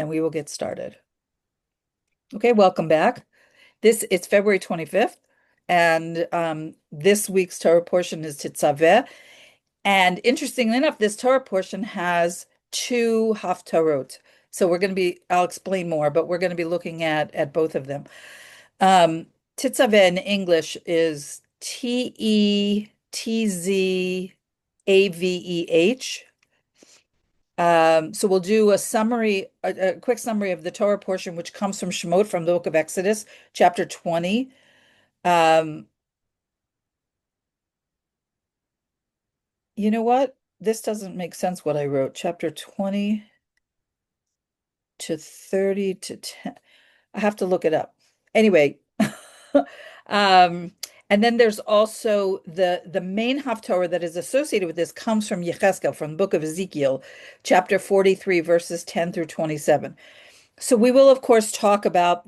and we will get started. Okay, welcome back. It's February 25th, and this week's Torah portion is Teztaveh. And interestingly enough, this Torah portion has two Haftarot. So I'll explain more, but we're going to be looking at both of them. Teztaveh in English is Tetzaveh. So we'll do a quick summary of the Torah portion, which comes from Shemot, from the book of Exodus, chapter 20. Um, you know what? This doesn't make sense what I wrote. Chapter 20 to 30 to 10. I have to look it up. Anyway, um, and then there's also the main Haftarah that is associated with this comes from Yechezkel, from the book of Ezekiel, chapter 43, verses 10 through 27. So we will, of course, talk about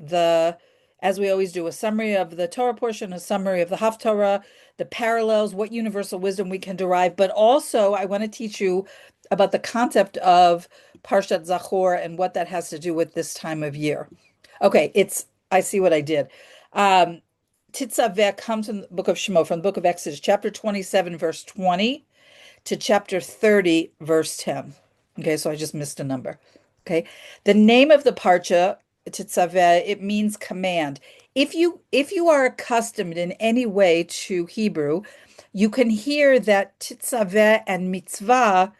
as we always do, a summary of the Torah portion, a summary of the Haftarah, the parallels, what universal wisdom we can derive. But also, I want to teach you about the concept of Parshat Zachor and what that has to do with this time of year. Okay, I see what I did. Um, Teztaveh comes from the book of Shemot, from the book of Exodus, chapter 27, verse 20 to chapter 30, verse 10. Okay, so I just missed a number. Okay. The name of the parsha, Teztaveh, it means command. If you are accustomed in any way to Hebrew, you can hear that Teztaveh and mitzvah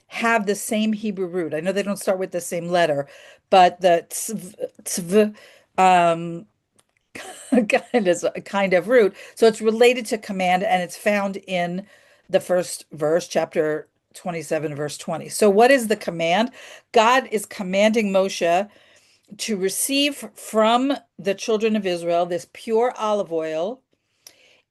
have the same Hebrew root. I know they don't start with the same letter, but the tzv, kind of root. So it's related to command, and it's found in the first verse, chapter 27, verse 20. So what is the command? God is commanding Moshe to receive from the children of Israel this pure olive oil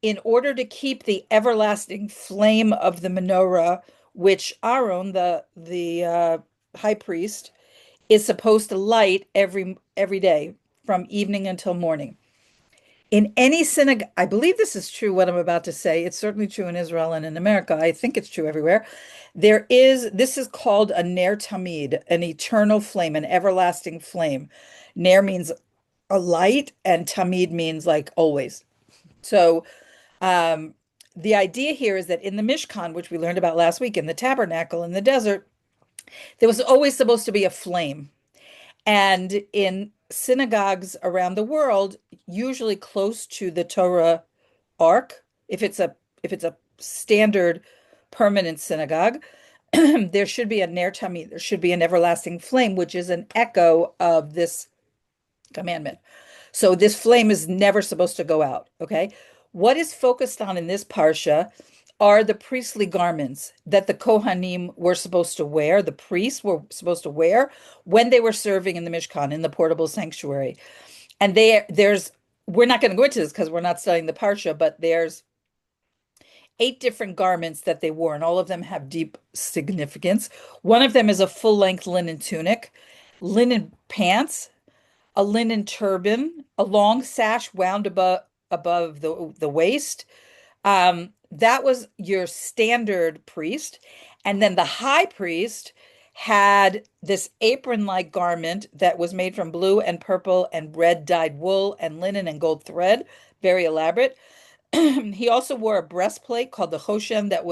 in order to keep the everlasting flame of the menorah, which Aaron, the high priest, is supposed to light every day from evening until morning. In any synagogue, I believe this is true, what I'm about to say. It's certainly true in Israel and in America. I think it's true everywhere. This is called a ner tamid, an eternal flame, an everlasting flame. Ner means a light, and tamid means like always. So um, the idea here is that in the Mishkan, which we learned about last week, in the tabernacle in the desert, there was always supposed to be a flame. And in synagogues around the world, usually close to the Torah ark, if it's a standard permanent synagogue, there should be a ner tamid, there should be an everlasting flame, which is an echo of this commandment. So this flame is never supposed to go out. Okay. What is focused on in this parsha are the priestly garments that the Kohanim were supposed to wear, the priests were supposed to wear when they were serving in the Mishkan, in the portable sanctuary. And we're not going to go into this because we're not studying the parsha, but there's 8 different garments that they wore, and all of them have deep significance. One of them is a full-length linen tunic, linen pants, a linen turban, a long sash wound above the waist. That was your standard priest. And then the high priest had this apron-like garment that was made from blue and purple and red dyed wool and linen and gold thread, very elaborate. He also wore a breastplate called the Choshen that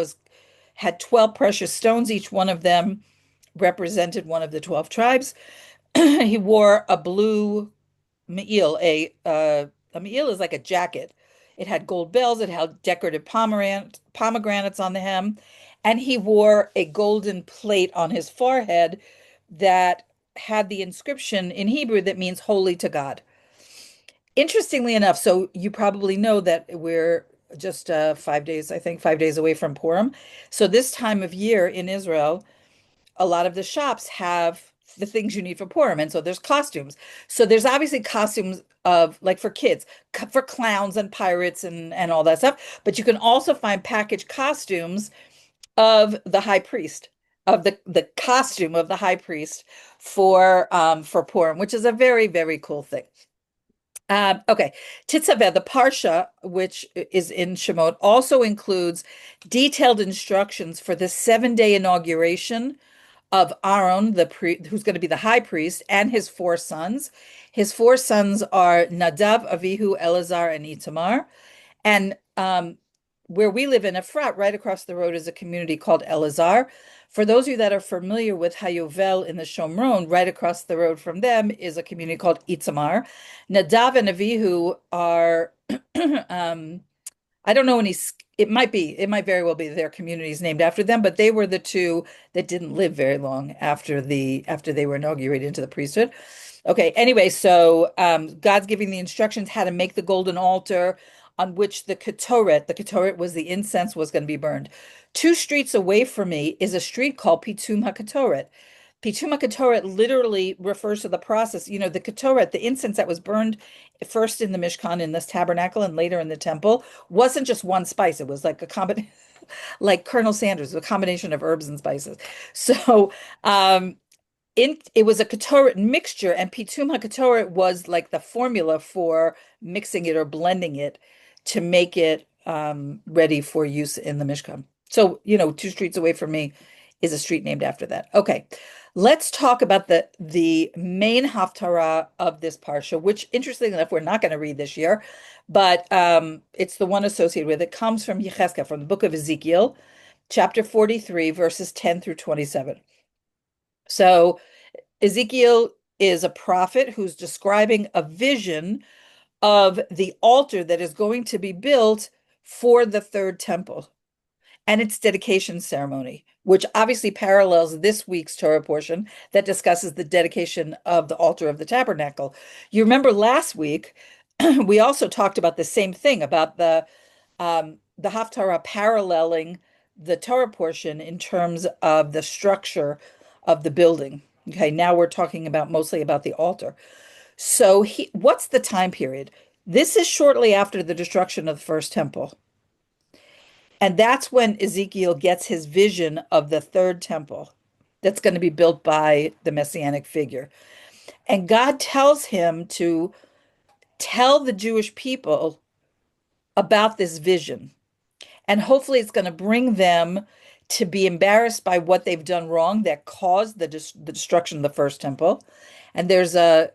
had 12 precious stones. Each one of them represented one of the 12 tribes. He wore a blue me'il. A me'il is like a jacket. It had gold bells. It had decorative pomegranates on the hem. And he wore a golden plate on his forehead that had the inscription in Hebrew that means holy to God. Interestingly enough, so you probably know that we're just 5 days, I think, 5 days away from Purim. So this time of year in Israel, a lot of the shops have the things you need for Purim. And so there's costumes. So there's obviously costumes of like for kids, for clowns and pirates and all that stuff. But you can also find packaged costumes of the high priest, of the costume of the high priest for Purim, which is a very, very cool thing. Okay, Teztaveh, the Parsha, which is in Shemot, also includes detailed instructions for the 7-day inauguration of Aaron, who's going to be the high priest, and his four sons. His four sons are Nadav, Avihu, Eleazar, and Itamar. And where we live in Efrat, right across the road, is a community called Elazar. For those of you that are familiar with Hayovel in the Shomron, right across the road from them is a community called Itamar. Nadav and Avihu are I don't know any, it might very well be their communities named after them, but they were the two that didn't live very long after they were inaugurated into the priesthood. Okay, anyway, so God's giving the instructions how to make the golden altar on which the ketoret was the incense was going to be burned. 2 streets away from me is a street called Pitum HaKetoret. Pitum HaKetoret literally refers to the process. You know, the ketoret, the incense that was burned first in the Mishkan, in this tabernacle, and later in the temple, wasn't just one spice. It was like a combination, like Colonel Sanders, a combination of herbs and spices. So, it was a ketoret mixture, and pitum haketoret was like the formula for mixing it or blending it to make it ready for use in the Mishkan. So, 2 streets away from me is a street named after that. Okay, let's talk about the main haftarah of this parsha, which, interestingly enough, we're not going to read this year, but it's the one associated with it. Comes from Yechezkel, from the book of Ezekiel, chapter 43, verses 10 through 27. So Ezekiel is a prophet who's describing a vision of the altar that is going to be built for the third temple and its dedication ceremony, which obviously parallels this week's Torah portion that discusses the dedication of the altar of the tabernacle. You remember last week, we also talked about the same thing, about the Haftarah paralleling the Torah portion in terms of the structure of the building. Okay, now we're talking about mostly about the altar. So what's the time period? This is shortly after the destruction of the first temple. And that's when Ezekiel gets his vision of the third temple that's going to be built by the messianic figure. And God tells him to tell the Jewish people about this vision. And hopefully it's going to bring them to be embarrassed by what they've done wrong that caused the destruction of the first temple. And there's a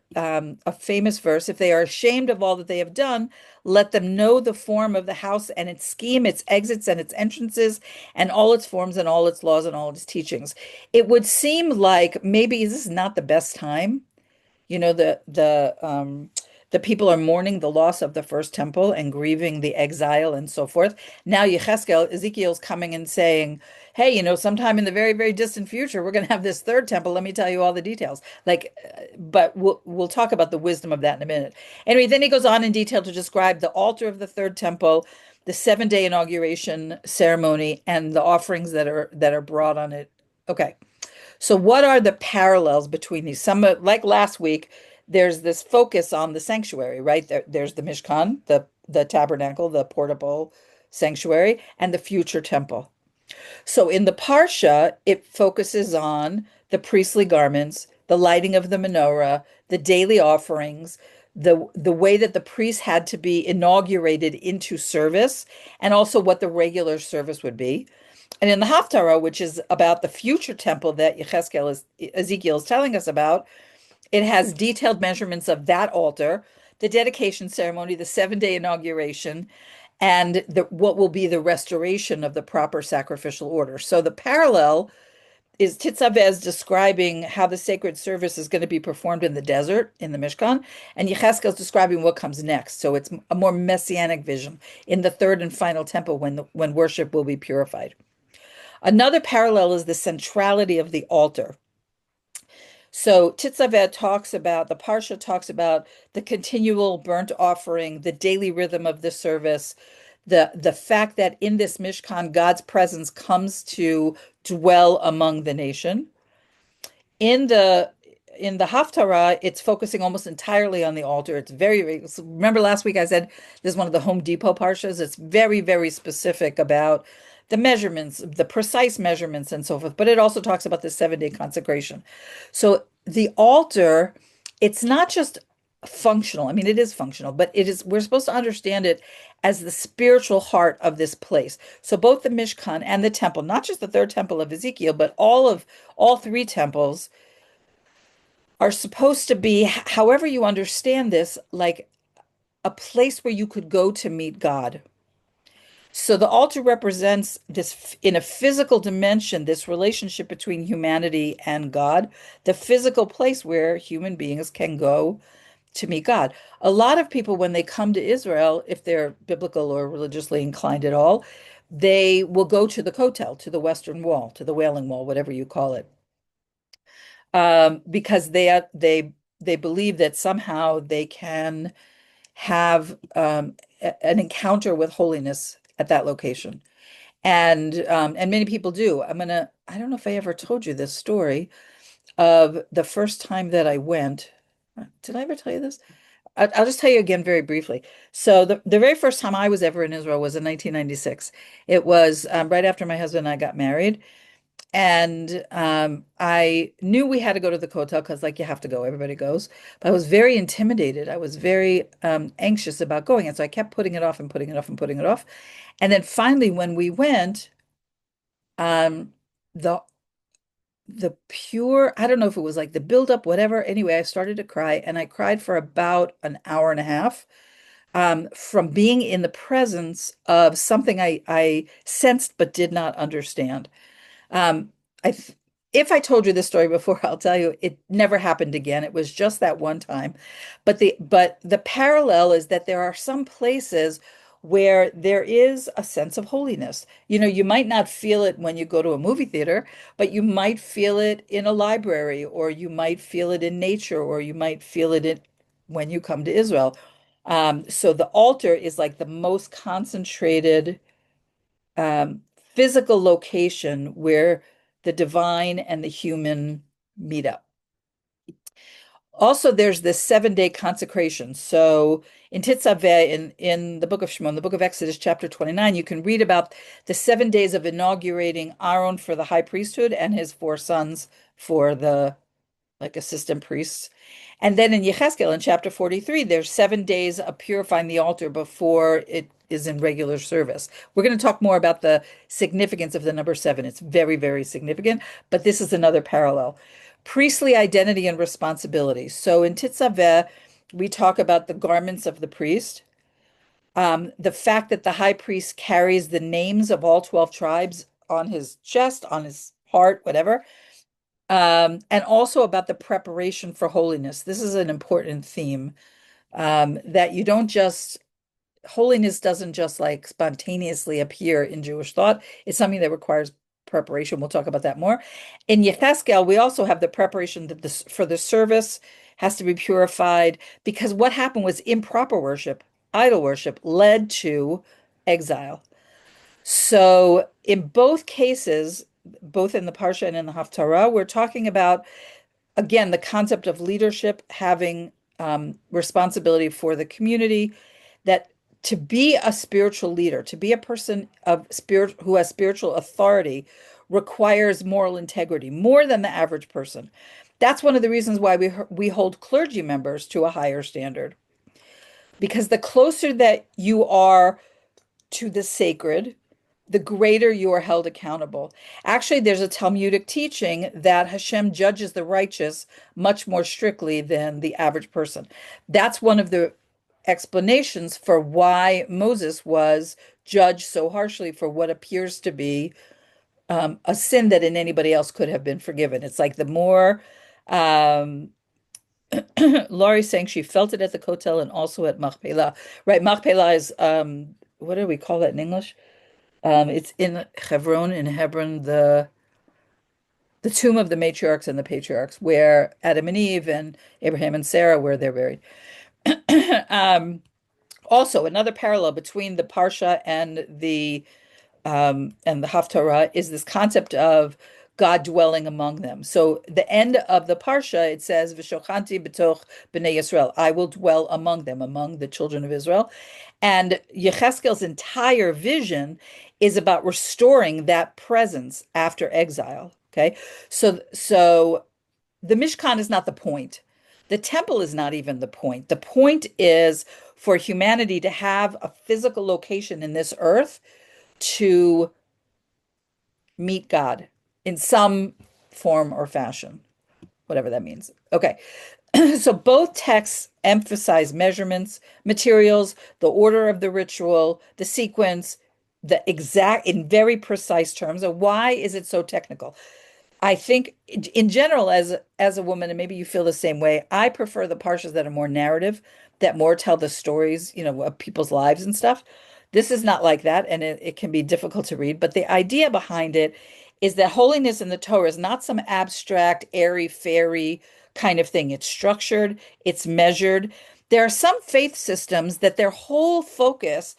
famous verse: if they are ashamed of all that they have done, let them know the form of the house and its scheme, its exits and its entrances, and all its forms and all its laws and all its teachings. It would seem like maybe this is not the best time. The people are mourning the loss of the first temple and grieving the exile and so forth. Now Ezekiel's coming and saying, hey, sometime in the very, very distant future, we're going to have this third temple. Let me tell you all the details. But we'll talk about the wisdom of that in a minute. Anyway, then he goes on in detail to describe the altar of the third temple, the 7-day inauguration ceremony, and the offerings that are brought on it. Okay. So what are the parallels between these? Like last week, there's this focus on the sanctuary, right? There's the Mishkan, the tabernacle, the portable sanctuary, and the future temple. So in the Parsha, it focuses on the priestly garments, the lighting of the menorah, the daily offerings, the way that the priests had to be inaugurated into service, and also what the regular service would be. And in the Haftarah, which is about the future temple that Ezekiel is telling us about, it has detailed measurements of that altar, the dedication ceremony, the 7-day inauguration, and what will be the restoration of the proper sacrificial order. So the parallel is Teztaveh describing how the sacred service is going to be performed in the desert, in the Mishkan, and Yechezkel is describing what comes next. So it's a more messianic vision in the third and final temple when worship will be purified. Another parallel is the centrality of the altar. So Teztaveh the Parsha talks about the continual burnt offering, the daily rhythm of the service, the fact that in this Mishkan, God's presence comes to dwell among the nation. In the Haftarah, it's focusing almost entirely on the altar. It's remember last week I said this is one of the Home Depot parshas. It's very, very specific about the measurements, the precise measurements and so forth, but it also talks about the 7-day consecration. So the altar, it's not just functional. I mean, it is functional, but we're supposed to understand it as the spiritual heart of this place. So both the Mishkan and the temple, not just the third temple of Ezekiel, but all three temples are supposed to be, however you understand this, like a place where you could go to meet God. So the altar represents this in a physical dimension, this relationship between humanity and God, the physical place where human beings can go to meet God. A lot of people, when they come to Israel, if they're biblical or religiously inclined at all, they will go to the Kotel, to the Western Wall, to the Wailing Wall, whatever you call it, because they believe that somehow they can have an encounter with holiness at that location. And many people do. I don't know if I ever told you this story of the first time that I went. Did I ever tell you this? I'll just tell you again very briefly. So the very first time I was ever in Israel was in 1996. It was right after my husband and I got married. And I knew we had to go to the hotel because, like, you have to go, everybody goes. But I was very intimidated. I was very anxious about going. And so I kept putting it off and putting it off and putting it off. And then finally, when we went, um, the I don't know if it was like the buildup, whatever. Anyway, I started to cry and I cried for about an hour and a half from being in the presence of something I sensed but did not understand. Um, I th if I told you this story before, I'll tell you it never happened again. It was just that one time. But the parallel is that there are some places where there is a sense of holiness. You know, you might not feel it when you go to a movie theater, but you might feel it in a library, or you might feel it in nature, or you might feel it when you come to Israel. So the altar is like the most concentrated um, physical location where the divine and the human meet up. Also, there's this 7 day consecration. So in Teztaveh, in the book of Shemot, the book of Exodus, chapter 29, you can read about the 7 days of inaugurating Aaron for the high priesthood and his four sons for the like assistant priests. And then in Yechezkel, in chapter 43, there's 7 days of purifying the altar before it is in regular service. We're going to talk more about the significance of the number seven. It's very, very significant, but this is another parallel. Priestly identity and responsibility. So in Titzaveh, we talk about the garments of the priest, the fact that the high priest carries the names of all 12 tribes on his chest, on his heart, whatever, and also about the preparation for holiness. This is an important theme, that you don't just, holiness doesn't just like spontaneously appear in Jewish thought. It's something that requires preparation. We'll talk about that more. In Yechezkel, we also have the preparation that for the service has to be purified, because what happened was improper worship, idol worship, led to exile. So in both cases, both in the Parsha and in the Haftarah, we're talking about, again, the concept of leadership, having responsibility for the community, that to be a spiritual leader, to be a person of spirit who has spiritual authority, requires moral integrity more than the average person. That's one of the reasons why we hold clergy members to a higher standard, because the closer that you are to the sacred, the greater you are held accountable. Actually, there's a Talmudic teaching that Hashem judges the righteous much more strictly than the average person. That's one of the explanations for why Moses was judged so harshly for what appears to be a sin that in anybody else could have been forgiven. It's like the more, um, Laurie's saying she felt it at the Kotel and also at Machpelah. Right, Machpelah is, what do we call that in English? It's in Hebron, the tomb of the matriarchs and the patriarchs, where Adam and Eve and Abraham and Sarah, where they're buried. Um, Also, another parallel between the Parsha and the Haftarah is this concept of God dwelling among them. So the end of the Parsha, it says, "V'shochanti b'toch b'nei Yisrael," I will dwell among them, among the children of Israel. And Yechezkel's entire vision is about restoring that presence after exile. Okay, so the Mishkan is not the point. The temple is not even the point. The point is for humanity to have a physical location in this earth to meet God in some form or fashion, whatever that means. Okay. So both texts emphasize measurements, materials, the order of the ritual, the sequence, the exact, in very precise terms. And why is it so technical? I think in general, as a woman, and maybe you feel the same way, I prefer the parshas that are more narrative, that more tell the stories, of people's lives and stuff. This is not like that, and it can be difficult to read. But the idea behind it is that holiness in the Torah is not some abstract, airy-fairy kind of thing. It's structured, it's measured. There are some faith systems that their whole focus,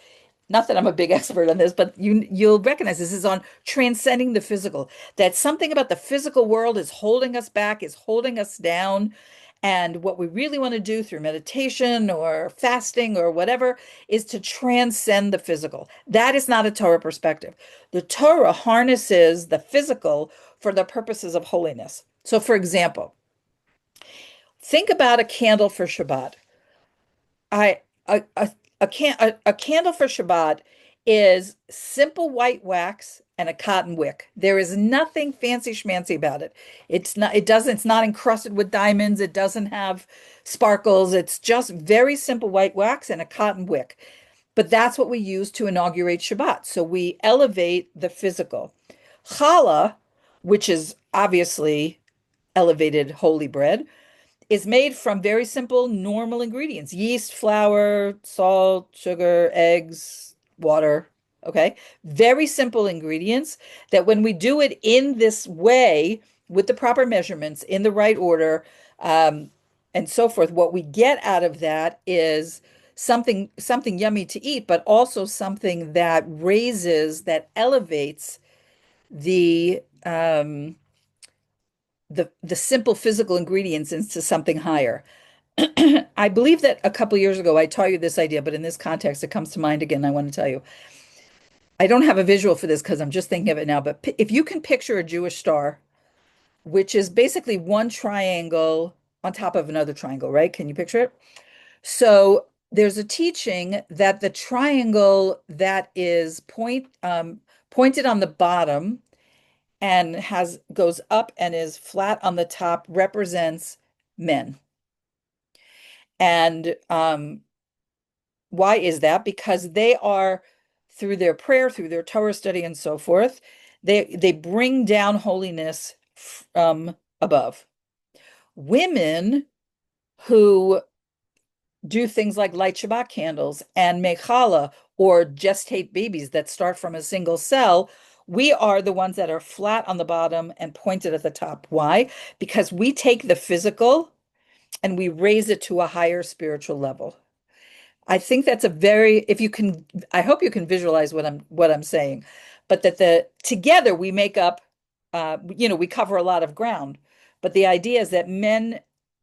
not that I'm a big expert on this, but you'll recognize this is on transcending the physical. That something about the physical world is holding us back, is holding us down. And what we really want to do through meditation or fasting or whatever is to transcend the physical. That is not a Torah perspective. The Torah harnesses the physical for the purposes of holiness. So, for example, think about a candle for Shabbat. I a candle for Shabbat is simple white wax and a cotton wick. There is nothing fancy schmancy about it. It's not encrusted with diamonds. It doesn't have sparkles. It's just very simple white wax and a cotton wick. But that's what we use to inaugurate Shabbat. So we elevate the physical. Challah, which is obviously elevated holy bread, is made from very simple, normal ingredients: yeast, flour, salt, sugar, eggs, water. Okay. Very simple ingredients that when we do it in this way, with the proper measurements, in the right order, um, and so forth, what we get out of that is something yummy to eat, but also something that raises, that elevates the the simple physical ingredients into something higher. I believe that a couple years ago I taught you this idea, but in this context, it comes to mind again. I want to tell you. I don't have a visual for this because I'm just thinking of it now, but if you can picture a Jewish star, which is basically one triangle on top of another triangle, right? Can you picture it? So there's a teaching that the triangle that is pointed on the bottom and has goes up and is flat on the top represents men. And why is that? Because they are, through their prayer, through their Torah study, and so forth, they bring down holiness from above. Women who do things like light Shabbat candles and make challah or gestate babies that start from a single cell, we are the ones that are flat on the bottom and pointed at the top. Why? Because we take the physical and we raise it to a higher spiritual level. I think that's a very, if you can, I hope you can visualize what I'm saying, but that the together we make up, we cover a lot of ground. But the idea is that men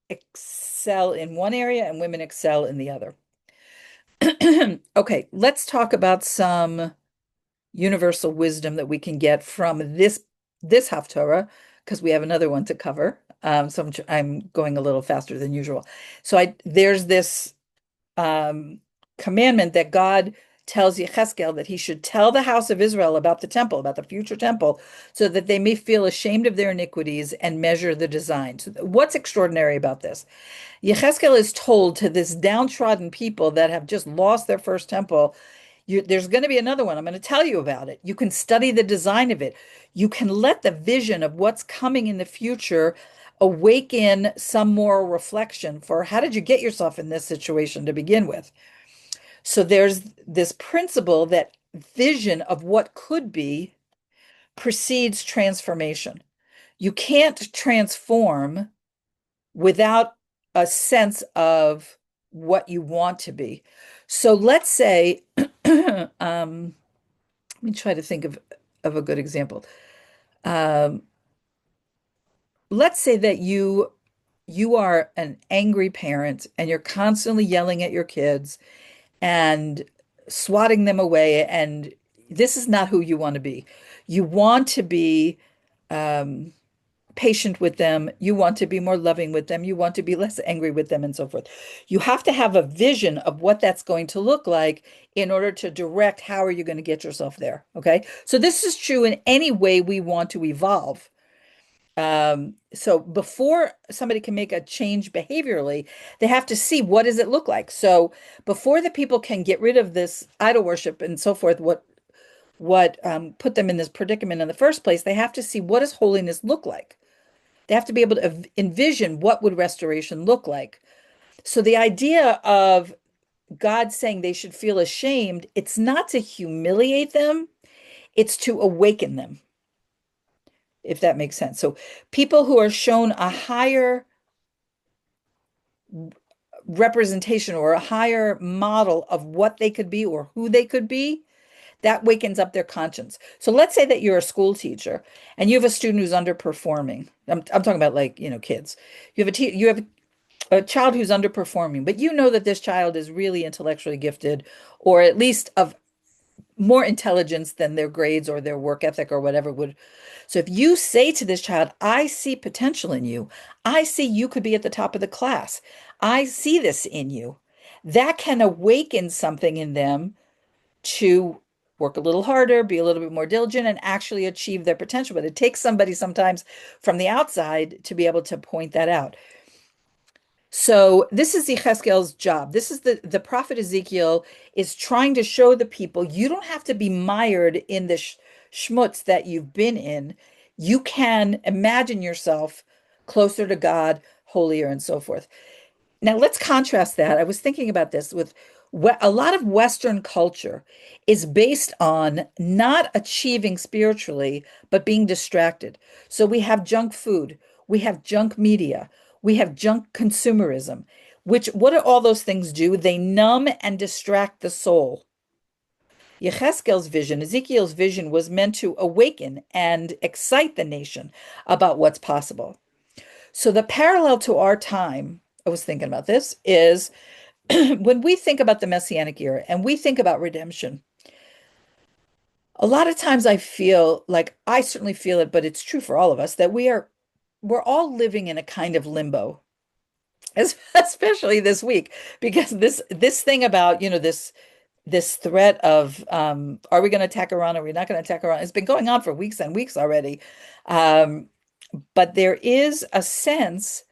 excel in one area and women excel in the other. Okay, let's talk about some universal wisdom that we can get from this Haftarah, because we have another one to cover. So I'm going a little faster than usual. So there's this commandment that God tells Yechezkel that he should tell the house of Israel about the temple, about the future temple, so that they may feel ashamed of their iniquities and measure the design. So what's extraordinary about this? Yechezkel is told to this downtrodden people that have just lost their first temple, there's going to be another one. I'm going to tell you about it. You can study the design of it. You can let the vision of what's coming in the future awaken some moral reflection for how did you get yourself in this situation to begin with? So there's this principle that vision of what could be precedes transformation. You can't transform without a sense of what you want to be. So let's say, let me try to think of a good example. Um, let's say that you are an angry parent and you're constantly yelling at your kids and swatting them away, and this is not who you want to be. You want to be patient with them, you want to be more loving with them, you want to be less angry with them, and so forth. You have to have a vision of what that's going to look like in order to direct how are you going to get yourself there. Okay. So this is true in any way we want to evolve. So before somebody can make a change behaviorally, they have to see what does it look like. So before the people can get rid of this idol worship and so forth, what put them in this predicament in the first place, they have to see what does holiness look like. They have to be able to envision what would restoration look like. So the idea of God saying they should feel ashamed, it's not to humiliate them, it's to awaken them, if that makes sense. So people who are shown a higher representation or a higher model of what they could be or who they could be, that wakens up their conscience. So let's say that you're a school teacher and you have a student who's underperforming. I'm talking about like, kids. You have a child who's underperforming, but you know that this child is really intellectually gifted or at least of more intelligence than their grades or their work ethic or whatever would. So if you say to this child, I see potential in you, I see you could be at the top of the class, I see this in you, that can awaken something in them to work a little harder, be a little bit more diligent, and actually achieve their potential. But it takes somebody sometimes from the outside to be able to point that out. So this is Yechezkel's job. This is the prophet Ezekiel is trying to show the people you don't have to be mired in the schmutz that you've been in. You can imagine yourself closer to God, holier, and so forth. Now let's contrast that. I was thinking about this with a lot of Western culture is based on not achieving spiritually, but being distracted. So we have junk food, we have junk media, we have junk consumerism, which what do all those things do? They numb and distract the soul. Yechezkel's vision, Ezekiel's vision was meant to awaken and excite the nation about what's possible. So the parallel to our time, I was thinking about this, is when we think about the Messianic era and we think about redemption, a lot of times I feel like I certainly feel it, but it's true for all of us that we're all living in a kind of limbo, especially this week, because this thing about, this threat of are we going to attack Iran? Are we not going to attack Iran? It's been going on for weeks and weeks already. Um, but there is a sense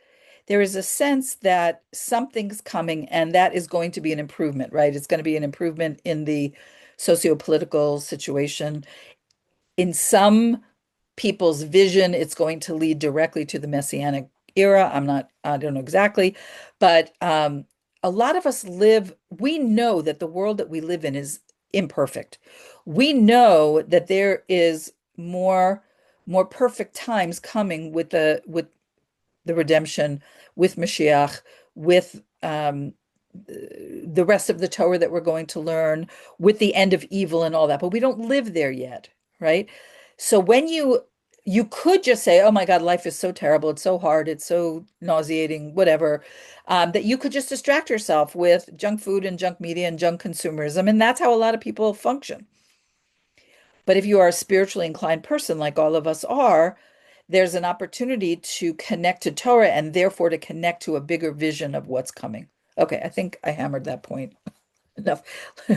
that something's coming and that is going to be an improvement, right? It's going to be an improvement in the socio-political situation. In some people's vision, it's going to lead directly to the Messianic era. I don't know exactly, but a lot of us we know that the world that we live in is imperfect. We know that there is more perfect times coming with the redemption, with Mashiach, with the rest of the Torah that we're going to learn, with the end of evil and all that. But we don't live there yet, right? So when you could just say, "Oh my God, life is so terrible. It's so hard. It's so nauseating, whatever," that you could just distract yourself with junk food and junk media and junk consumerism, and that's how a lot of people function. But if you are a spiritually inclined person, like all of us are, there's an opportunity to connect to Torah and therefore to connect to a bigger vision of what's coming. Okay, I think I hammered that point enough.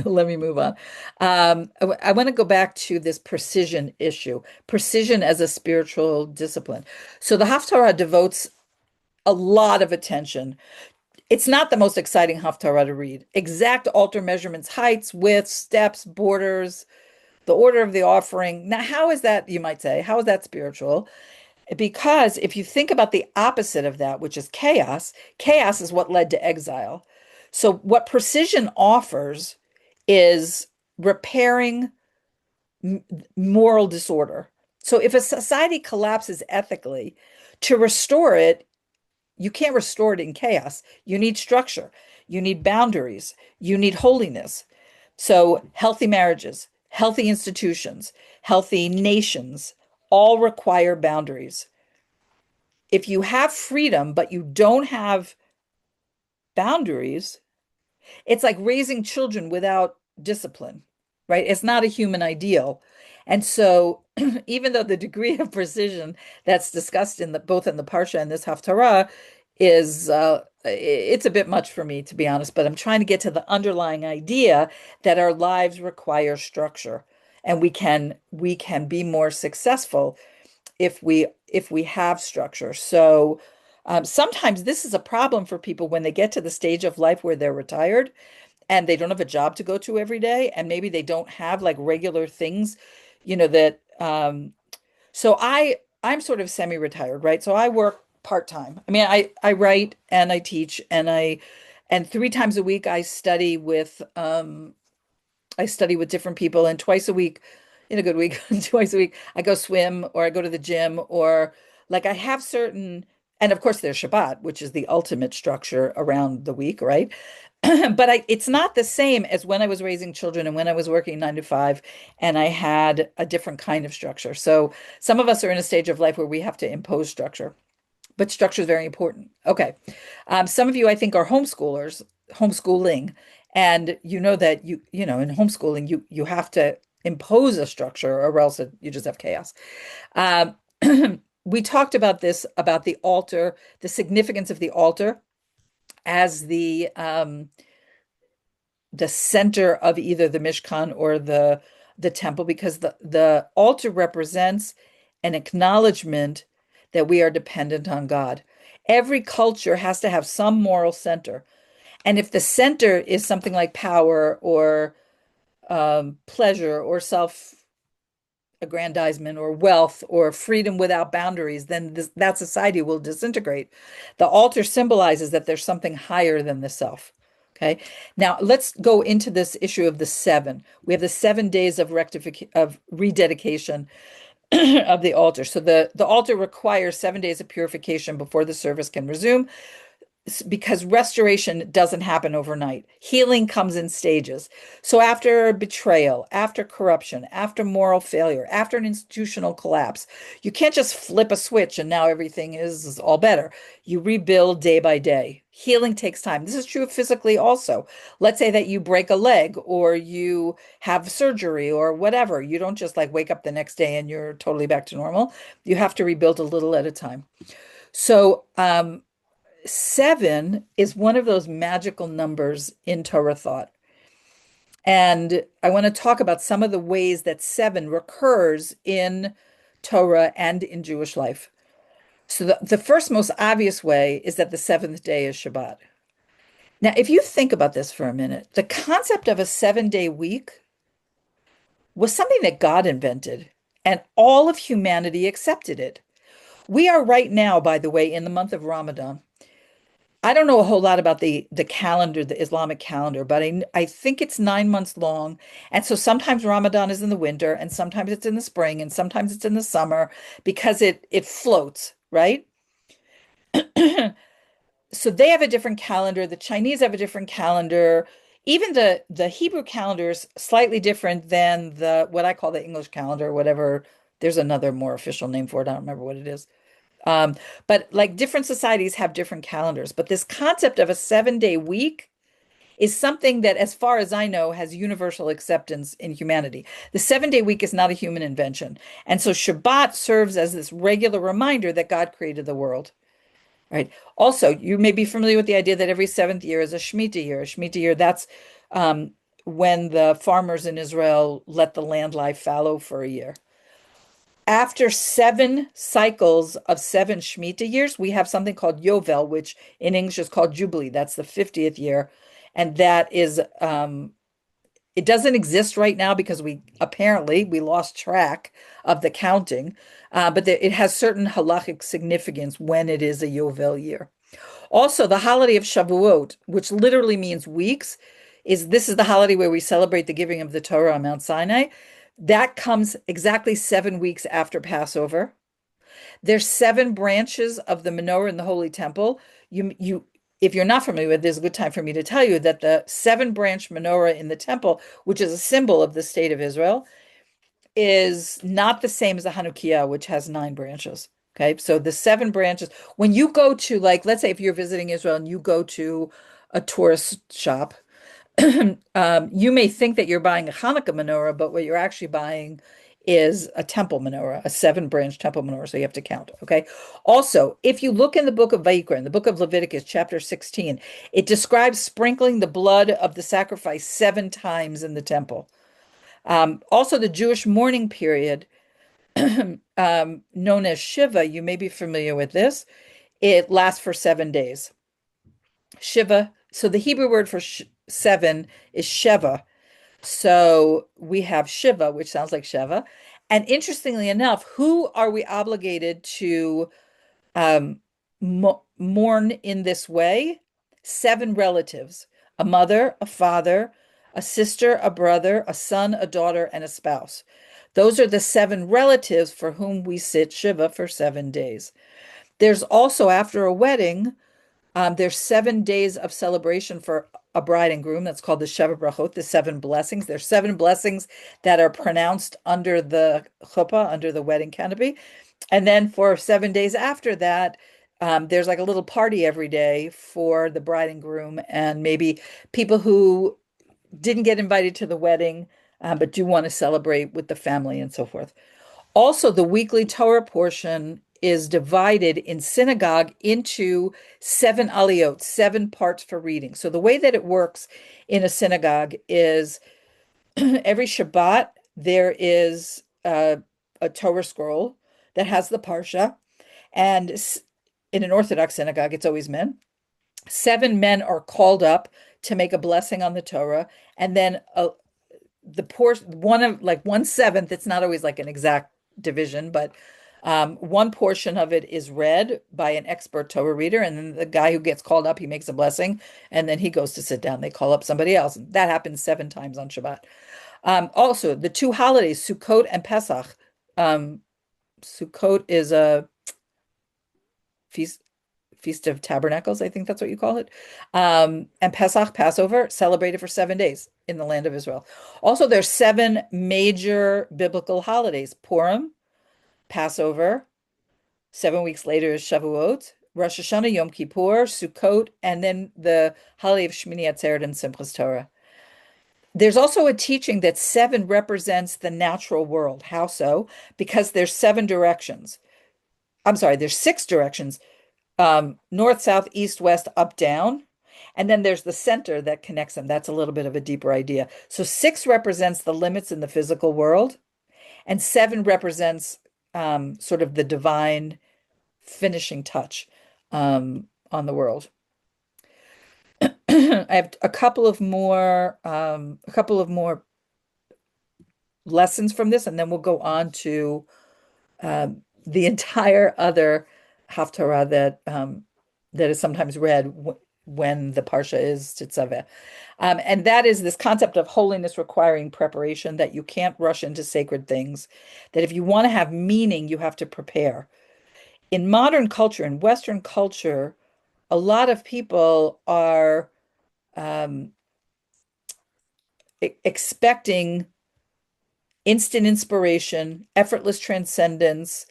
Let me move on. I want to go back to this precision issue, precision as a spiritual discipline. So the Haftarah devotes a lot of attention. It's not the most exciting Haftarah to read. Exact altar measurements, heights, widths, steps, borders, the order of the offering. Now, how is that, you might say, how is that spiritual? Because if you think about the opposite of that, which is chaos, chaos is what led to exile. So, what precision offers is repairing moral disorder. So, if a society collapses ethically, to restore it, you can't restore it in chaos. You need structure, you need boundaries, you need holiness. So, healthy marriages, healthy institutions, healthy nations all require boundaries. If you have freedom, but you don't have boundaries, it's like raising children without discipline, right? It's not a human ideal. And so even though the degree of precision that's discussed in the both in the Parsha and this Haftarah is it's a bit much for me, to be honest, but I'm trying to get to the underlying idea that our lives require structure and we can be more successful if we have structure. So sometimes this is a problem for people when they get to the stage of life where they're retired and they don't have a job to go to every day, and maybe they don't have like regular things, that so I'm sort of semi-retired, right? So I work part-time. I mean, I write and I teach and 3 times a week I study with different people, and twice a week, in a good week, twice a week, I go swim or I go to the gym or like I have certain, and of course there's Shabbat, which is the ultimate structure around the week, right? But it's not the same as when I was raising children and when I was working 9 to 5 and I had a different kind of structure. So some of us are in a stage of life where we have to impose structure, but structure is very important. Okay. Some of you, I think, are homeschooling, and you know that in homeschooling, you have to impose a structure or else you just have chaos. Um, we talked about this, about the altar, the significance of the altar as the center of either the Mishkan or the temple, because the altar represents an acknowledgement that we are dependent on God. Every culture has to have some moral center. And if the center is something like power or pleasure or self aggrandizement or wealth or freedom without boundaries, then that society will disintegrate. The altar symbolizes that there's something higher than the self. Okay. Now let's go into this issue of the seven. We have the 7 days of rectification, of rededication of the altar. So the altar requires 7 days of purification before the service can resume, because restoration doesn't happen overnight. Healing comes in stages. So after betrayal, after corruption, after moral failure, after an institutional collapse, you can't just flip a switch and now everything is all better. You rebuild day by day. Healing takes time. This is true physically also. Let's say that you break a leg or you have surgery or whatever. You don't just like wake up the next day and you're totally back to normal. You have to rebuild a little at a time. So, seven is one of those magical numbers in Torah thought. And I want to talk about some of the ways that seven recurs in Torah and in Jewish life. So the first most obvious way is that the seventh day is Shabbat. Now, if you think about this for a minute, the concept of a 7 day week was something that God invented, and all of humanity accepted it. We are right now, by the way, in the month of Ramadan. I don't know a whole lot about the calendar, the Islamic calendar, but I think it's 9 months long. And so sometimes Ramadan is in the winter, and sometimes it's in the spring, and sometimes it's in the summer because it floats, right? So they have a different calendar. The Chinese have a different calendar. Even the Hebrew calendar is slightly different than the what I call the English calendar, whatever. There's another more official name for it. I don't remember what it is. Um, but like different societies have different calendars. But this concept of a 7 day week is something that, as far as I know, has universal acceptance in humanity. The 7 day week is not a human invention. And so Shabbat serves as this regular reminder that God created the world. Right. Also, you may be familiar with the idea that every seventh year is a Shemitah year. A Shemitah year, that's um, when the farmers in Israel let the land lie fallow for a year. After 7 cycles of 7 Shemitah years, we have something called Yovel, which in English is called Jubilee. That's the 50th year. And that is, it doesn't exist right now because we lost track of the counting, but it has certain halachic significance when it is a Yovel year. Also, the holiday of Shavuot, which literally means weeks, this is the holiday where we celebrate the giving of the Torah on Mount Sinai. That comes exactly 7 weeks after Passover. There's 7 branches of the menorah in the Holy Temple. If you're not familiar with it, there's a good time for me to tell you that the 7 branch menorah in the temple, which is a symbol of the state of Israel, is not the same as a Hanukkah, which has 9 branches. Okay, so the 7 branches, when you go to, like, let's say if you're visiting Israel and you go to a tourist shop, you may think that you're buying a Hanukkah menorah, but what you're actually buying is a temple menorah, a seven-branch temple menorah. So you have to count. Okay. Also, if you look in the book of Vayikra, in the book of Leviticus, chapter 16, it describes sprinkling the blood of the sacrifice seven times in the temple. Also, the Jewish mourning period, known as Shiva, you may be familiar with this. It lasts for 7 days. Shiva. So the Hebrew word for seven is Sheva. So we have Shiva, which sounds like Sheva. And interestingly enough, who are we obligated to mourn in this way? Seven relatives: a mother, a father, a sister, a brother, a son, a daughter, and a spouse. Those are the seven relatives for whom we sit Shiva for 7 days. There's also, after a wedding, there's 7 days of celebration for a bride and groom. That's called the Sheva Brachot, the seven blessings. There's seven blessings that are pronounced under the chuppah, under the wedding canopy. And then for 7 days after that, there's like a little party every day for the bride and groom, and maybe people who didn't get invited to the wedding, but do want to celebrate with the family and so forth. Also, the weekly Torah portion is divided in synagogue into seven aliyot, seven parts for reading. So the way that it works in a synagogue is every Shabbat there is a Torah scroll that has the parsha, and in an Orthodox synagogue, it's always men. Seven men are called up to make a blessing on the Torah, and then the portion, one of like 1/7, it's not always like an exact division, but one portion of it is read by an expert Torah reader, and then the guy who gets called up, he makes a blessing, and then he goes to sit down. They call up somebody else. That happens 7 times on Shabbat. Also, the two holidays, Sukkot and Pesach. Sukkot is a feast Feast of Tabernacles, I think that's what you call it. And Pesach, Passover, celebrated for 7 days in the land of Israel. Also, there's seven major biblical holidays: Purim, Passover. 7 weeks later is Shavuot, Rosh Hashanah, Yom Kippur, Sukkot, and then the holiday of Shmini Atzeret and Simchas Torah. There's also a teaching that seven represents the natural world. How so? Because there's 7 directions. I'm sorry, there's 6 directions: north, south, east, west, up, down. And then there's the center that connects them. That's a little bit of a deeper idea. So 6 represents the limits in the physical world, and 7 represents sort of the divine finishing touch on the world. I have a couple of more lessons from this, and then we'll go on to the entire other Haftarah that is sometimes read when the Parsha is Teztaveh. And that is this concept of holiness requiring preparation, that you can't rush into sacred things, that if you want to have meaning, you have to prepare. In modern culture, in Western culture, a lot of people are expecting instant inspiration, effortless transcendence,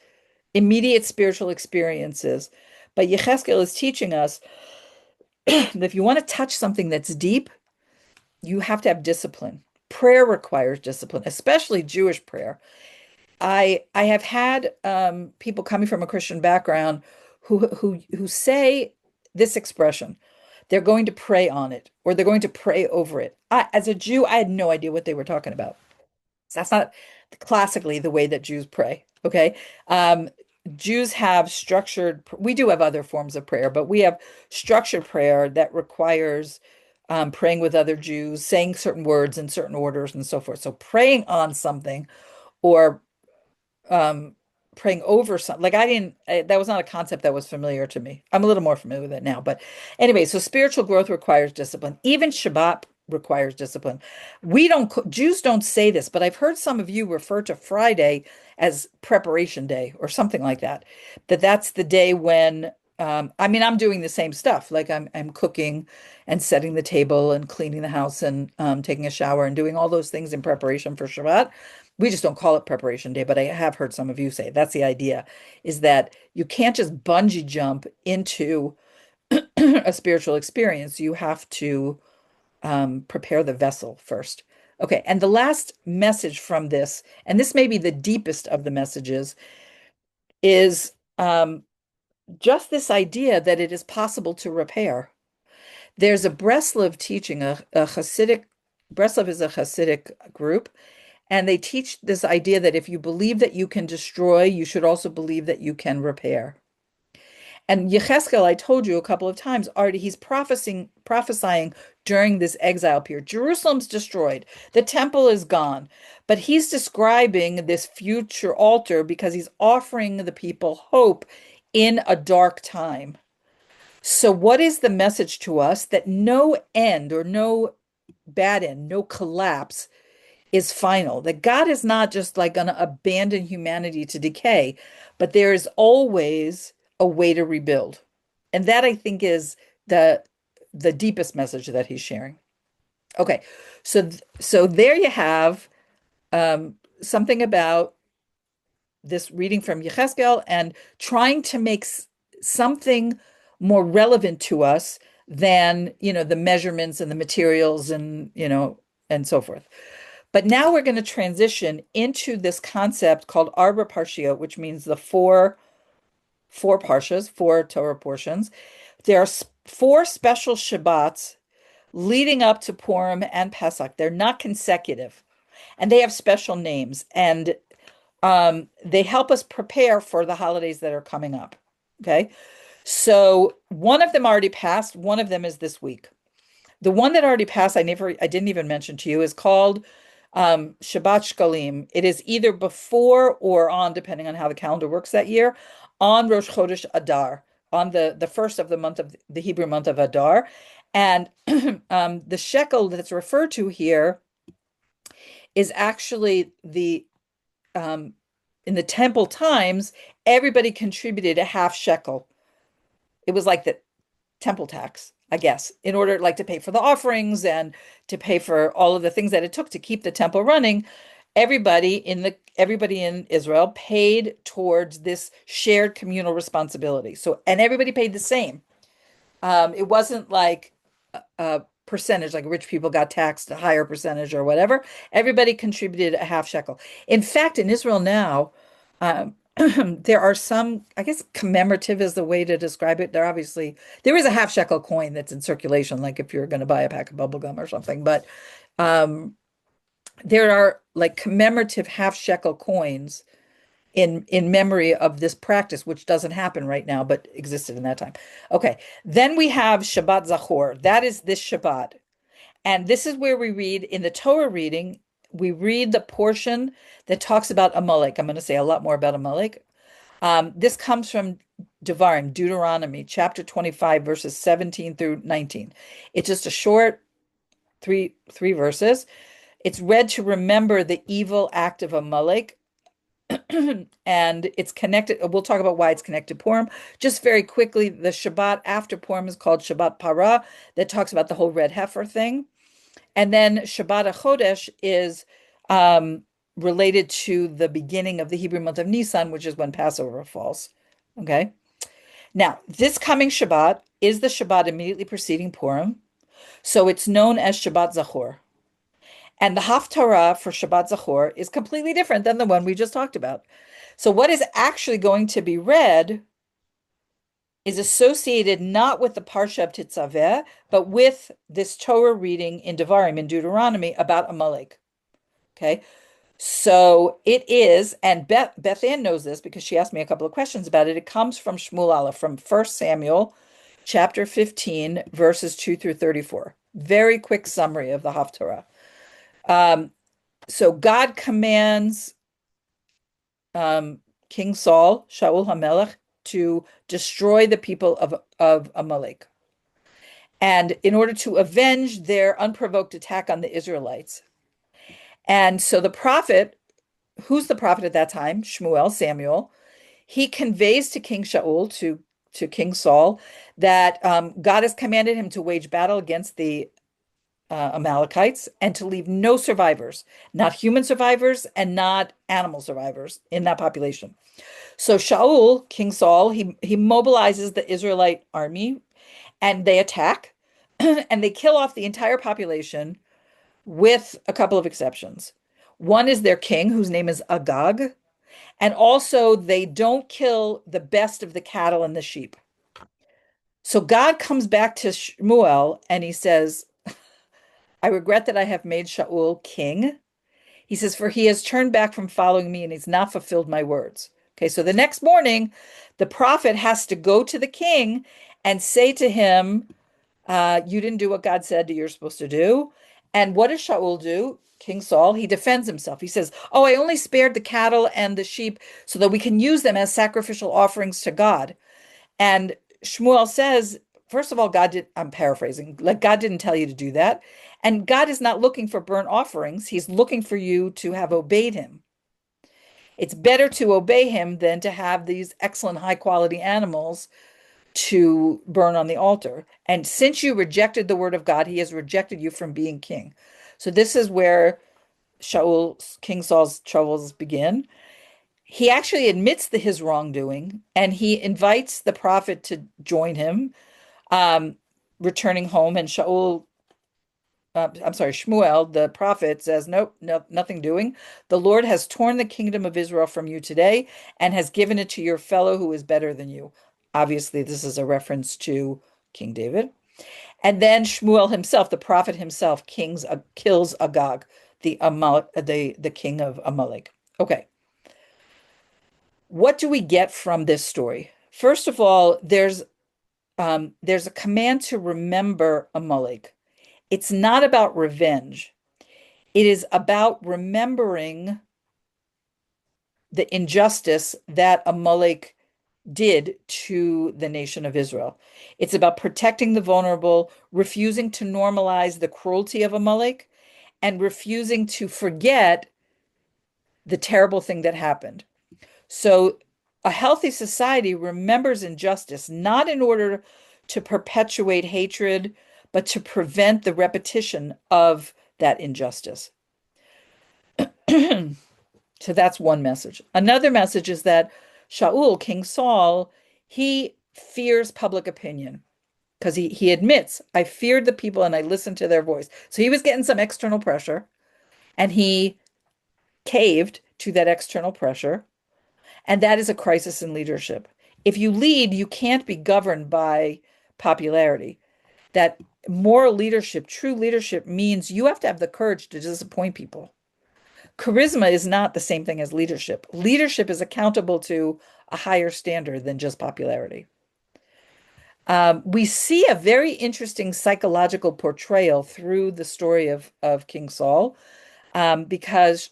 immediate spiritual experiences. But Yechezkel is teaching us that if you want to touch something that's deep, you have to have discipline. Prayer requires discipline, especially Jewish prayer. I have had people coming from a Christian background who say this expression: they're going to pray on it, or they're going to pray over it. As a Jew, I had no idea what they were talking about. So that's not classically the way that Jews pray. Okay. Jews have we do have other forms of prayer, but we have structured prayer that requires praying with other Jews, saying certain words in certain orders and so forth. So praying on something, or praying over something, like that was not a concept that was familiar to me. I'm a little more familiar with it now, but anyway, so spiritual growth requires discipline. Even Shabbat requires discipline. Jews don't say this, but I've heard some of you refer to Friday as preparation day or something like that. That's the day when I'm doing the same stuff. Like I'm cooking and setting the table and cleaning the house and taking a shower and doing all those things in preparation for Shabbat. We just don't call it preparation day, but I have heard some of you say that's the idea, is that you can't just bungee jump into a spiritual experience. You have to prepare the vessel first. Okay, and the last message from this, and this may be the deepest of the messages, is just this idea that it is possible to repair. There's a Breslov teaching, a Hasidic, Breslov is a Hasidic group, and they teach this idea that if you believe that you can destroy, you should also believe that you can repair. And Yecheskel, I told you a couple of times, already he's prophesying during this exile period. Jerusalem's destroyed, the temple is gone, but he's describing this future altar because he's offering the people hope in a dark time. So, what is the message to us? That no end or no bad end, no collapse is final. That God is not just like going to abandon humanity to decay, but there is always a way to rebuild. And that I think is the the deepest message that he's sharing. Okay, so there you have something about this reading from Yechezkel and trying to make something more relevant to us than, the measurements and the materials and, and so forth. But now we're going to transition into this concept called Arba Parshia, which means the four parshas, four Torah portions. There are four special Shabbats leading up to Purim and Pesach. They're not consecutive, and they have special names, and they help us prepare for the holidays that are coming up. Okay, so one of them already passed. One of them is this week. The one that already passed, I didn't even mention to you, is called Shabbat Shkalim. It is either before or on, depending on how the calendar works that year, on Rosh Chodesh Adar, on the first of the month of the Hebrew month of Adar. And the shekel that's referred to here is actually in the temple times, everybody contributed a half shekel. It was like the temple tax, I guess, in order like to pay for the offerings and to pay for all of the things that it took to keep the temple running. Everybody in Israel paid towards this shared communal responsibility. So, and everybody paid the same. It wasn't like a percentage, like rich people got taxed a higher percentage or whatever. Everybody contributed a half shekel. In fact, in Israel now, there are some, I guess commemorative is the way to describe it. There is a half shekel coin that's in circulation, like if you're going to buy a pack of bubble gum or something. But there are like commemorative half shekel coins in memory of this practice, which doesn't happen right now, but existed in that time. Okay, then we have Shabbat Zachor. That is this Shabbat. And this is where we read in the Torah reading, we read the portion that talks about Amalek. I'm going to say a lot more about Amalek. This comes from Devarim, Deuteronomy, chapter 25, verses 17 through 19. It's just a short three verses. It's read to remember the evil act of Amalek. And it's connected. We'll talk about why it's connected to Purim. Just very quickly, the Shabbat after Purim is called Shabbat Parah, that talks about the whole red heifer thing. And then Shabbat HaChodesh is related to the beginning of the Hebrew month of Nisan, which is when Passover falls. Okay. Now, this coming Shabbat is the Shabbat immediately preceding Purim. So it's known as Shabbat Zachor. And the Haftarah for Shabbat Zachor is completely different than the one we just talked about. So what is actually going to be read is associated not with the Parsha of Teztaveh, but with this Torah reading in Devarim, in Deuteronomy, about Amalek. Okay, so it is, and Beth Ann knows this because she asked me a couple of questions about it. It comes from Shmuel Aleph, from 1 Samuel, chapter 15, verses 2 through 34. Very quick summary of the Haftarah. So God commands King Saul, Shaul HaMelech, to destroy the people of Amalek. And in order to avenge their unprovoked attack on the Israelites. And so the prophet, who's the prophet at that time? Shmuel, Samuel, he conveys to King Shaul, to King Saul, that God has commanded him to wage battle against the Amalekites and to leave no survivors, not human survivors and not animal survivors in that population. So Shaul, King Saul, he mobilizes the Israelite army and they attack and they kill off the entire population with a couple of exceptions. One is their king, whose name is Agag, and also they don't kill the best of the cattle and the sheep. So God comes back to Shmuel and he says, I regret that I have made Shaul king. He says, for he has turned back from following me and he's not fulfilled my words. Okay, so the next morning, the prophet has to go to the king and say to him, you didn't do what God said that you're supposed to do. And what does Shaul do? King Saul, he defends himself. He says, oh, I only spared the cattle and the sheep so that we can use them as sacrificial offerings to God. And Shmuel says, first of all, I'm paraphrasing, like God didn't tell you to do that. And God is not looking for burnt offerings. He's looking for you to have obeyed him. It's better to obey him than to have these excellent high quality animals to burn on the altar. And since you rejected the word of God, he has rejected you from being king. So this is where King Saul's troubles begin. He actually admits his wrongdoing and he invites the prophet to join him, um, returning home. And Shmuel, the prophet, says, nope, no, nothing doing. The Lord has torn the kingdom of Israel from you today and has given it to your fellow who is better than you. Obviously, this is a reference to King David. And then Shmuel himself, the prophet himself, kills Agag, the king of Amalek. Okay, what do we get from this story? First of all, there's a command to remember Amalek. It's not about revenge. It is about remembering the injustice that Amalek did to the nation of Israel. It's about protecting the vulnerable, refusing to normalize the cruelty of Amalek, and refusing to forget the terrible thing that happened. So a healthy society remembers injustice, not in order to perpetuate hatred, but to prevent the repetition of that injustice. So that's one message. Another message is that Shaul, King Saul, he fears public opinion because he admits, I feared the people and I listened to their voice. So he was getting some external pressure and he caved to that external pressure. And that is a crisis in leadership. If you lead, you can't be governed by popularity. That moral leadership, true leadership means you have to have the courage to disappoint people. Charisma is not the same thing as leadership. Leadership is accountable to a higher standard than just popularity. We see a very interesting psychological portrayal through the story of King Saul, because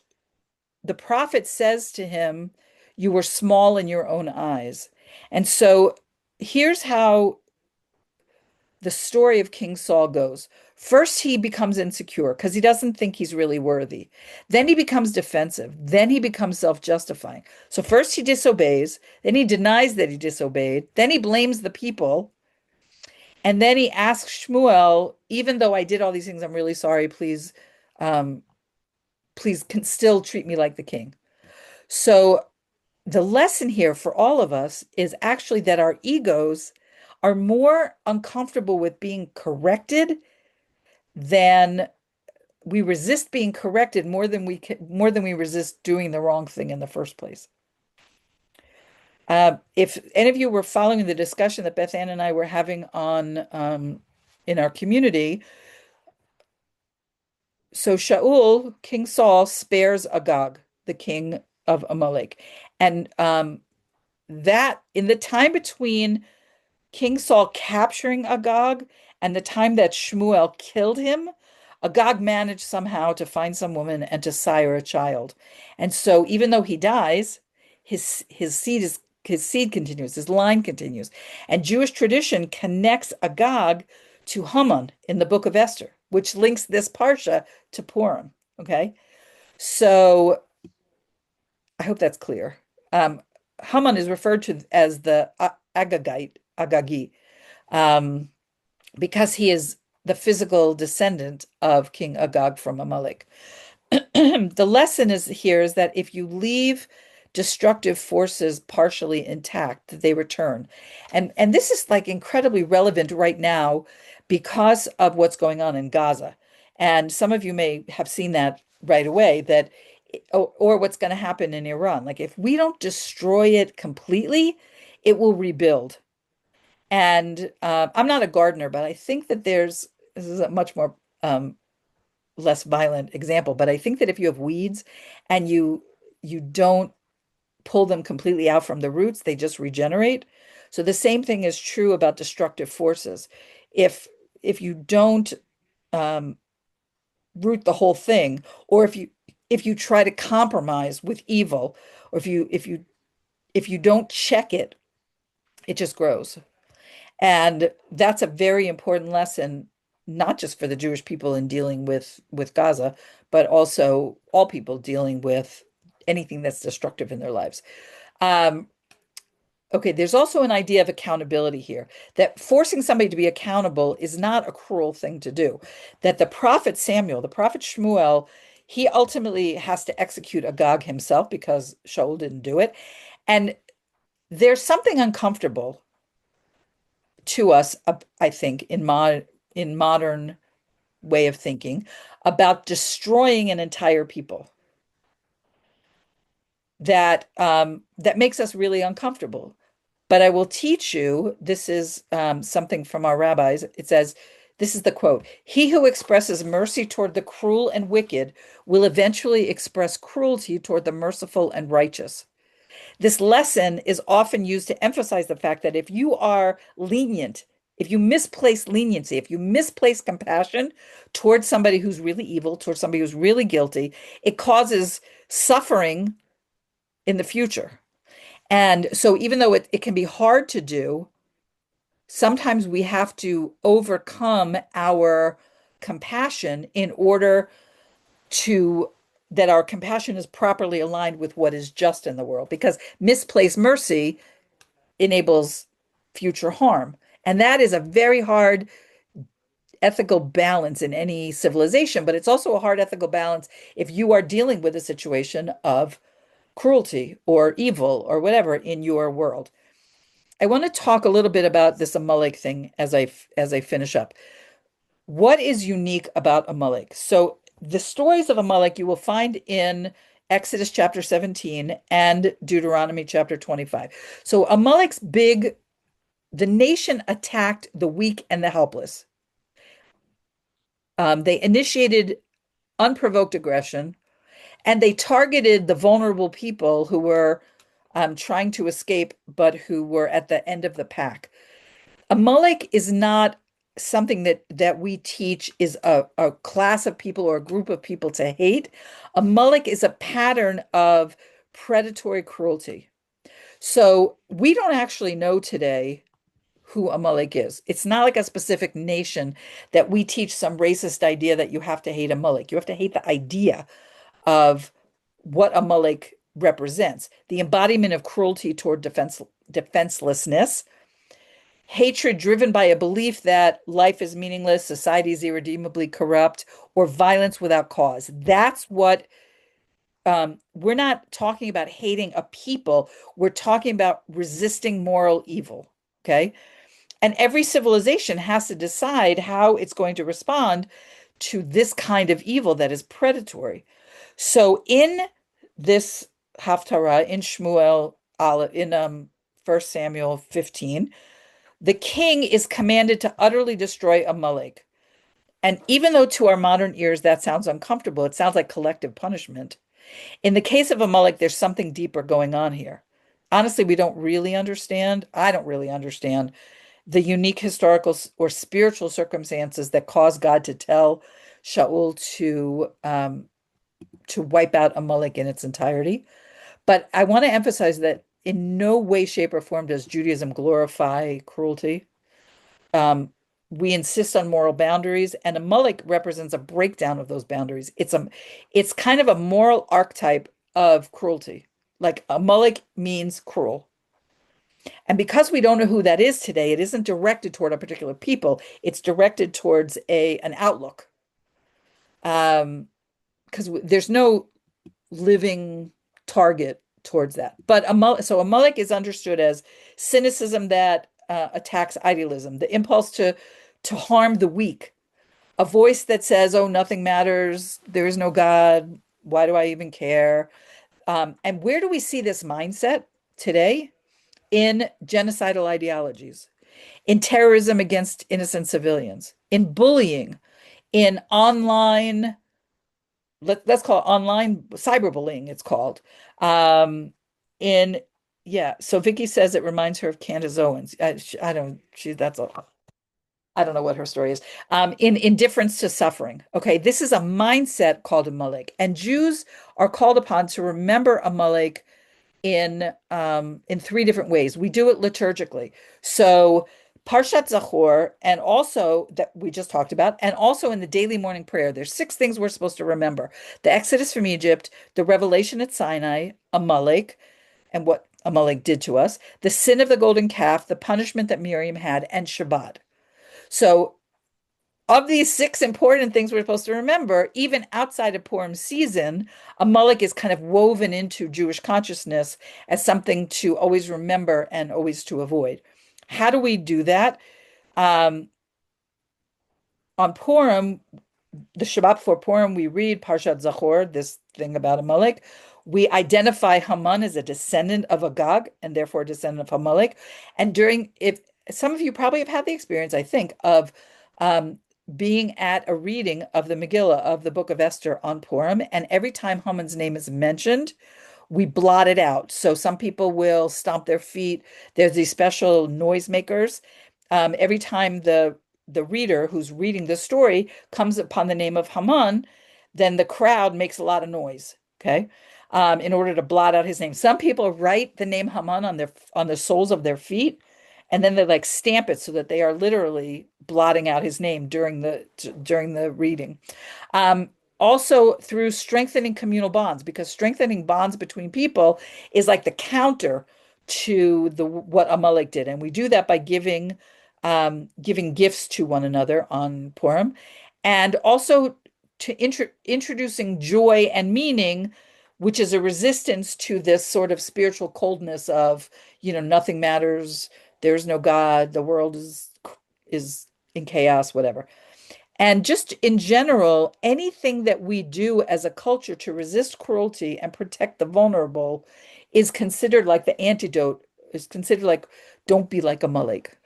the prophet says to him, you were small in your own eyes. And so here's how the story of King Saul goes. First, he becomes insecure because he doesn't think he's really worthy. Then he becomes defensive. Then he becomes self-justifying. So first he disobeys, then he denies that he disobeyed, then he blames the people, and then he asks Shmuel, even though I did all these things, I'm really sorry, um, please can still treat me like the king. So the lesson here for all of us is actually that our egos are more uncomfortable with being corrected than we resist being corrected more than we resist doing the wrong thing in the first place. If any of you were following the discussion that Beth Ann and I were having on in our community, so Shaul, King Saul, spares Agag, the king of Amalek, and that in the time between King Saul capturing Agag and the time that Shmuel killed him, Agag managed somehow to find some woman and to sire a child. And so even though he dies, his seed continues, his line continues. And Jewish tradition connects Agag to Haman in the book of Esther, which links this parsha to Purim. Okay. So I hope that's clear. Haman is referred to as the Agagi, um, because he is the physical descendant of King Agag from Amalek. The lesson is that if you leave destructive forces partially intact, they return. And this is like incredibly relevant right now because of what's going on in Gaza. And some of you may have seen that right away, that or what's going to happen in Iran. Like if we don't destroy it completely, it will rebuild. And I'm not a gardener, but I think that this is a much more less violent example, but I think that if you have weeds and you don't pull them completely out from the roots, they just regenerate. So the same thing is true about destructive forces. If if you don't um, root the whole thing, or if you try to compromise with evil, or if you don't check it, it just grows. And that's a very important lesson, not just for the Jewish people in dealing with Gaza, but also all people dealing with anything that's destructive in their lives. Um, okay, there's also an idea of accountability here, that forcing somebody to be accountable is not a cruel thing to do. That the prophet Samuel, the prophet Shmuel, he ultimately has to execute Agag himself because Shaul didn't do it. And there's something uncomfortable to us, I think, in modern way of thinking about destroying an entire people. That makes us really uncomfortable. But I will teach you, this is something from our rabbis. It says, this is the quote: "He who expresses mercy toward the cruel and wicked will eventually express cruelty toward the merciful and righteous." This lesson is often used to emphasize the fact that if you are lenient, if you misplace leniency, if you misplace compassion towards somebody who's really evil, towards somebody who's really guilty, it causes suffering in the future. And so, even though it can be hard to do, sometimes we have to overcome our compassion in order to that our compassion is properly aligned with what is just in the world, because misplaced mercy enables future harm. And that is a very hard ethical balance in any civilization, but it's also a hard ethical balance if you are dealing with a situation of cruelty or evil or whatever in your world. I want to talk a little bit about this Amalek thing as I finish up. What is unique about Amalek? So the stories of Amalek you will find in Exodus chapter 17 and Deuteronomy chapter 25. So the nation attacked the weak and the helpless. They initiated unprovoked aggression, and they targeted the vulnerable people who were trying to escape, but who were at the end of the pack. Amalek is not something that we teach is a class of people or a group of people to hate. Amalek is a pattern of predatory cruelty. So we don't actually know today who Amalek is. It's not like a specific nation that we teach some racist idea that you have to hate Amalek. You have to hate the idea of what Amalek represents, the embodiment of cruelty toward defenselessness, hatred driven by a belief that life is meaningless, society is irredeemably corrupt, or violence without cause. That's what we're not talking about hating a people. We're talking about resisting moral evil. Okay. And every civilization has to decide how it's going to respond to this kind of evil that is predatory. So in this Haftarah, in Shmuel, in 1 Samuel 15, the king is commanded to utterly destroy Amalek. And even though to our modern ears that sounds uncomfortable, it sounds like collective punishment. In the case of Amalek, there's something deeper going on here. Honestly, we don't really understand. I don't really understand the unique historical or spiritual circumstances that caused God to tell Shaul to wipe out Amalek in its entirety. But I want to emphasize that in no way, shape, or form does Judaism glorify cruelty. Um, we insist on moral boundaries, and Amalek represents a breakdown of those boundaries. It's kind of a moral archetype of cruelty. Like Amalek means cruel. And because we don't know who that is today, it isn't directed toward a particular people. It's directed towards an outlook. Because there's no living target towards that. But Amalek is understood as cynicism that attacks idealism, the impulse to harm the weak, a voice that says, "Oh, nothing matters. There is no God. Why do I even care?" And where do we see this mindset today? In genocidal ideologies, in terrorism against innocent civilians, in bullying, in online, let's call it online cyberbullying, it's called. Um, in, yeah, so Vicky says it reminds her of Candace Owens. I don't, she, that's a, I don't know what her story is. In indifference to suffering. Okay, this is a mindset called a Amalek, and Jews are called upon to remember Amalek in three different ways. We do it liturgically. So Parshat Zachor, and also that we just talked about, and also in the daily morning prayer, there's six things we're supposed to remember: the Exodus from Egypt, the revelation at Sinai, Amalek, and what Amalek did to us, the sin of the golden calf, the punishment that Miriam had, and Shabbat. So of these six important things we're supposed to remember, even outside of Purim season, Amalek is kind of woven into Jewish consciousness as something to always remember and always to avoid. How do we do that? Um, on Purim, the Shabbat before Purim, we read Parshat Zachor, this thing about Amalek. We identify Haman as a descendant of Agag and therefore a descendant of Amalek. And if some of you probably have had the experience, I think, of um, being at a reading of the Megillah of the Book of Esther on Purim, and every time Haman's name is mentioned, we blot it out. So some people will stomp their feet. There's these special noisemakers. Every time the reader who's reading the story comes upon the name of Haman, then the crowd makes a lot of noise. Okay. In order to blot out his name. Some people write the name Haman on the soles of their feet, and then they like stamp it so that they are literally blotting out his name during the reading. Um, Also through strengthening communal bonds, because strengthening bonds between people is like the counter to the what Amalek did, and we do that by giving gifts to one another on Purim, and also to introducing joy and meaning, which is a resistance to this sort of spiritual coldness of, nothing matters, there's no God, the world is in chaos, whatever. And just in general, anything that we do as a culture to resist cruelty and protect the vulnerable is considered like the antidote, is considered like, don't be like Amalek.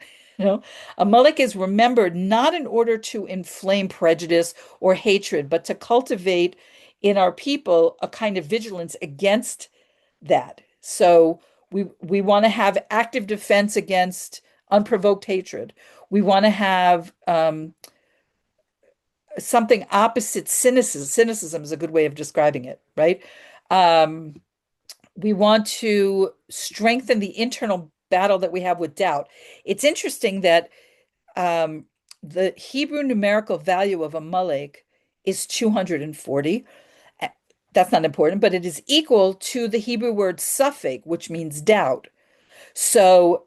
Amalek is remembered not in order to inflame prejudice or hatred, but to cultivate in our people a kind of vigilance against that. So we want to have active defense against unprovoked hatred. We want to have something opposite cynicism. Cynicism is a good way of describing it, right? Um, we want to strengthen the internal battle that we have with doubt. It's interesting that um, the Hebrew numerical value of Amalek is 240. That's not important, but it is equal to the Hebrew word suffix, which means doubt. So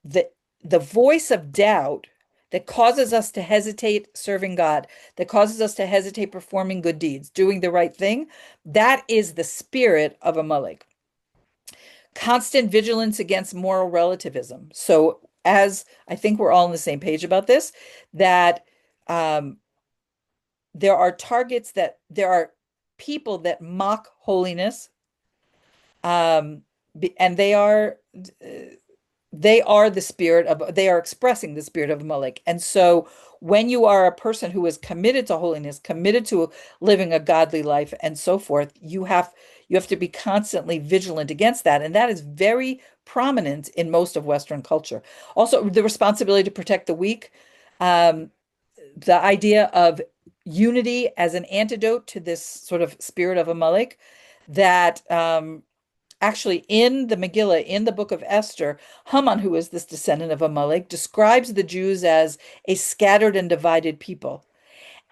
the the voice of doubt that causes us to hesitate serving God, that causes us to hesitate performing good deeds, doing the right thing, that is the spirit of Amalek. Constant vigilance against moral relativism. So, as I think we're all on the same page about this, that um, there are people that mock holiness, um, and they are expressing the spirit of Amalek. And so when you are a person who is committed to holiness, committed to living a godly life and so forth, you have to be constantly vigilant against that. And that is very prominent in most of Western culture. Also, the responsibility to protect the weak, um, the idea of unity as an antidote to this sort of spirit of Amalek, that actually in the Megillah, in the book of Esther, Haman, who is this descendant of Amalek, describes the Jews as a scattered and divided people.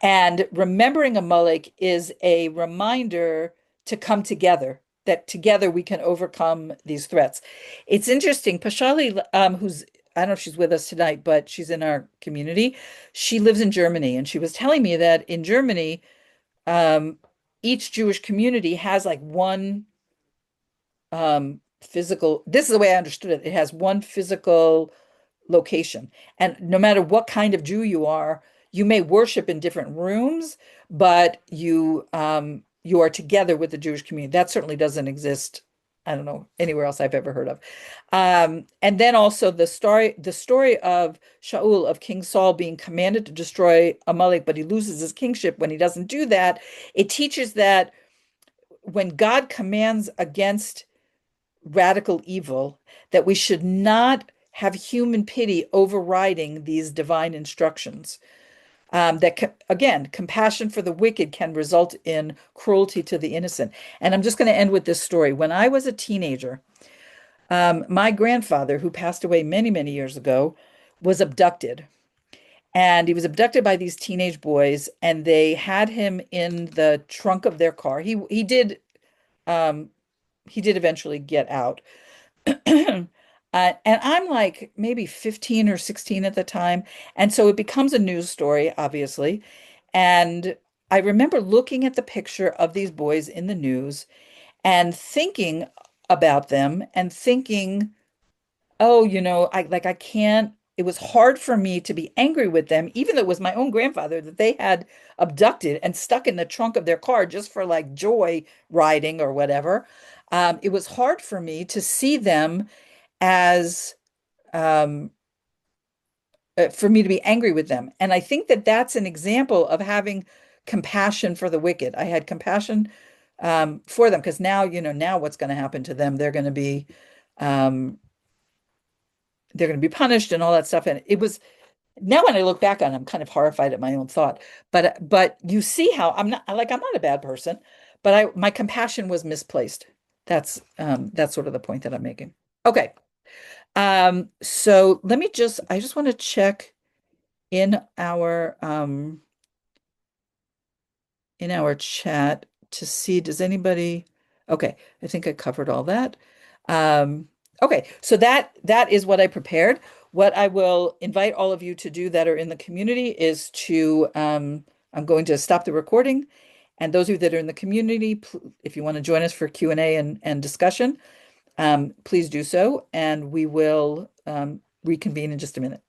And remembering Amalek is a reminder to come together, that together we can overcome these threats. It's interesting. Pashali, I don't know if she's with us tonight, but she's in our community. She lives in Germany, and she was telling me that in Germany, each Jewish community has like one physical, this is the way I understood it. It has one physical location. And no matter what kind of Jew you are, you may worship in different rooms, but you are together with the Jewish community. That certainly doesn't exist, I don't know, anywhere else I've ever heard of. And then also the story of Shaul, of King Saul, being commanded to destroy Amalek, but he loses his kingship when he doesn't do that. It teaches that when God commands against radical evil, that we should not have human pity overriding these divine instructions. Again, compassion for the wicked can result in cruelty to the innocent. And I'm just going to end with this story. When I was a teenager, my grandfather, who passed away many, many years ago, was abducted. And he was abducted by these teenage boys, and they had him in the trunk of their car. Um, he did eventually get out. And I'm like maybe 15 or 16 at the time. And so it becomes a news story, obviously. And I remember looking at the picture of these boys in the news and thinking about them and thinking, oh, I can't, it was hard for me to be angry with them, even though it was my own grandfather that they had abducted and stuck in the trunk of their car just for like joy riding or whatever. It was hard for me to see them as um, for me to be angry with them. And I think that that's an example of having compassion for the wicked. I had compassion for them because now what's going to happen to them? Um, they're going to be punished and all that stuff. And it was now when I look back on it, I'm kind of horrified at my own thought. But you see how I'm not a bad person, but I my compassion was misplaced. That's sort of the point that I'm making. Okay. So I just want to check in our chat to see, does anybody, okay, I think I covered all that. Okay, so that is what I prepared. What I will invite all of you to do that are in the community is I'm going to stop the recording. And those of you that are in the community, if you want to join us for Q&A and discussion, please do so, and we will reconvene in just a minute.